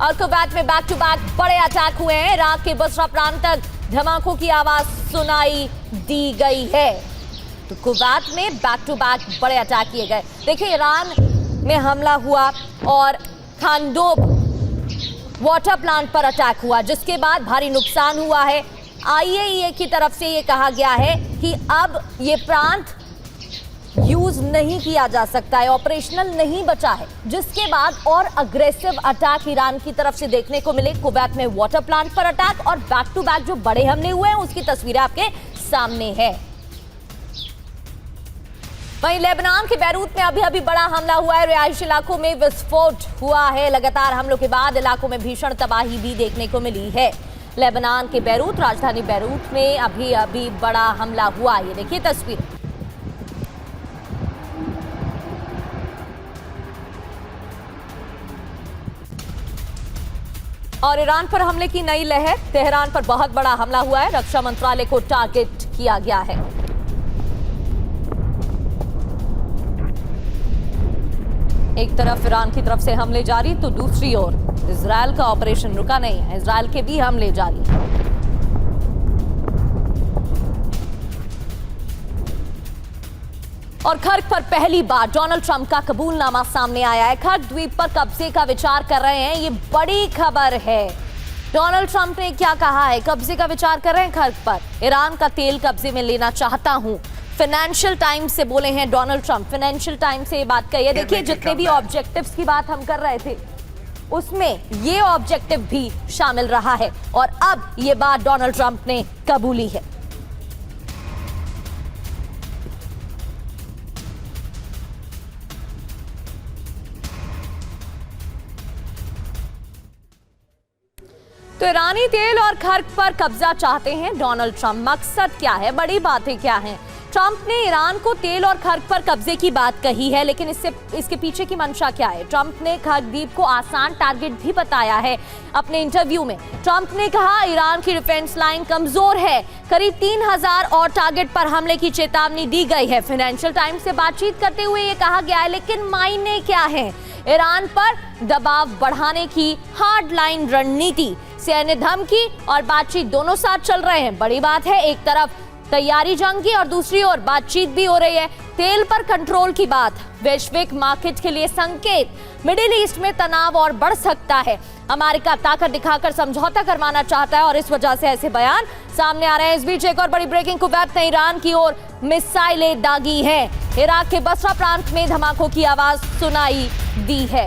और कुवैत में back to back बड़े अटैक हुए हैं। इराक के बसरा प्रांत तक धमाकों की आवाज सुनाई दी गई है। तो कुवैत में बैक टू बैक बड़े अटैक किए गए। देखिए, ईरान में हमला हुआ और खानदोब वाटर प्लांट पर अटैक हुआ, जिसके बाद भारी नुकसान हुआ है। IAEA की तरफ से ये कहा गया है कि अब ये प्रांत यूज नहीं किया जा सकता है, ऑपरेशनल नहीं बचा है, जिसके बाद और अग्रेसिव अटैक ईरान की तरफ से देखने को मिले। कुवैत में वाटर प्लांट पर अटैक और बैक टू बैक जो बड़े हमले हुए हैं उसकी तस्वीरें आपके सामने है। वहीं लेबनान के बैरूत में अभी बड़ा हमला हुआ है। रिहायशी इलाकों में विस्फोट हुआ है। लगातार हमलों के बाद इलाकों में भीषण तबाही भी देखने को मिली है। लेबनान के बैरूत, राजधानी बैरूत में अभी बड़ा हमला हुआ। ये देखिए तस्वीर। और ईरान पर हमले की नई लहर। तेहरान पर बहुत बड़ा हमला हुआ है। रक्षा मंत्रालय को टारगेट किया गया है। एक तरफ ईरान की तरफ से हमले जारी, तो दूसरी ओर इजरायल का ऑपरेशन रुका नहीं है। इजरायल के भी हमले जारी हैं। और खर्क पर पहली बार डोनाल्ड ट्रंप का कबूलनामा सामने आया है। खर्क द्वीप पर कब्जे का विचार कर रहे हैं, ये बड़ी खबर है। डोनाल्ड ट्रंप ने क्या कहा है? कब्जे का विचार कर रहे हैं खर्क पर। ईरान का तेल कब्जे में लेना चाहता हूं, फाइनेंशियल टाइम्स से बोले हैं डोनाल्ड ट्रंप। फाइनेंशियल टाइम्स से ये बात कही है। देखिए, जितने भी ऑब्जेक्टिव्स की बात हम कर रहे थे उसमें ये ऑब्जेक्टिव भी शामिल रहा है और अब ये बात डोनाल्ड ट्रंप ने कबूली है। तो ईरानी तेल और खर्क पर कब्जा चाहते हैं डोनाल्ड ट्रंप। मकसद क्या है? बड़ी बातें क्या हैं? ट्रंप ने ईरान को तेल और खर्क पर कब्जे की बात कही है, लेकिन इसके पीछे की मंशा क्या है? ट्रंप ने खर्क द्वीप को आसान टारगेट भी बताया है अपने इंटरव्यू में। ट्रंप ने कहा ईरान की डिफेंस लाइन कमजोर है, करीब 3000 और टारगेट पर हमले की चेतावनी दी गई है। फाइनेंशियल टाइम्स से बातचीत करते हुए ये कहा गया है, लेकिन मायने क्या है? ईरान पर दबाव बढ़ाने की हार्ड लाइन रणनीति, सैन्य धमकी और बातचीत दोनों साथ चल रहे हैं। बड़ी बात है, एक तरफ तैयारी जंग की और दूसरी ओर बातचीत भी हो रही है। तेल पर कंट्रोल की बात वैश्विक मार्केट के लिए संकेत। मिडिल ईस्ट में तनाव और बढ़ सकता है। अमेरिका ताकत दिखाकर समझौता करवाना चाहता है और इस वजह से ऐसे बयान सामने आ रहे हैं। इस बीच एक और बड़ी ब्रेकिंग। कुवैत ने ईरान की ओर मिसाइलें दागी हैं। इराक के बसरा प्रांत में धमाकों की आवाज सुनाई दी है।